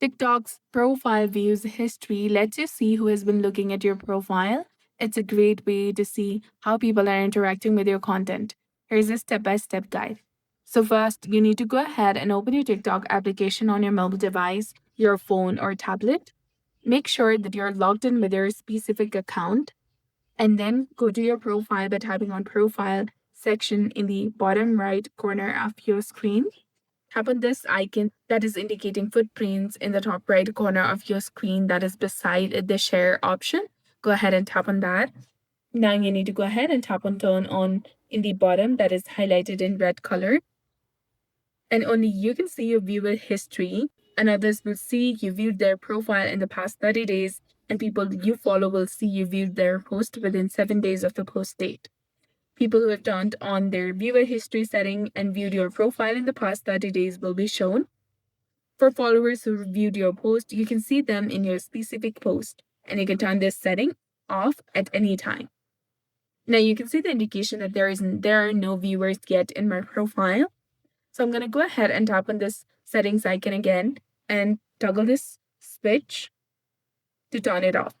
TikTok's profile views history lets you see who has been looking at your profile. It's a great way to see how people are interacting with your content. Here's a step by step guide. So, first, you need to go ahead and open your TikTok application on your mobile device, your phone, or tablet. Make sure that you're logged in with your specific account, and then go to your profile by tapping on Profile section in the bottom right corner of your screen. Tap on this icon that is indicating footprints in the top right corner of your screen that is beside the share option. Go ahead and tap on that. Now you need to go ahead and tap on turn on in the bottom that is highlighted in red color. And only you can see your viewer history, and others will see you viewed their profile in the past 30 days, and people you follow will see you viewed their post within 7 days of the post date. People who have turned on their viewer history setting and viewed your profile in the past 30 days will be shown. For followers who viewed your post, you can see them in your specific post, and you can turn this setting off at any time. Now you can see the indication that there are no viewers yet in my profile. So I'm going to go ahead and tap on this settings icon again and toggle this switch to turn it off.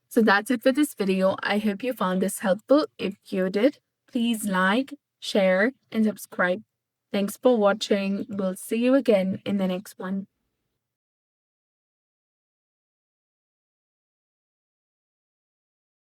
So that's it for this video. I hope you found this helpful. If you did, please like, share, and subscribe. Thanks for watching. We'll see you again in the next one.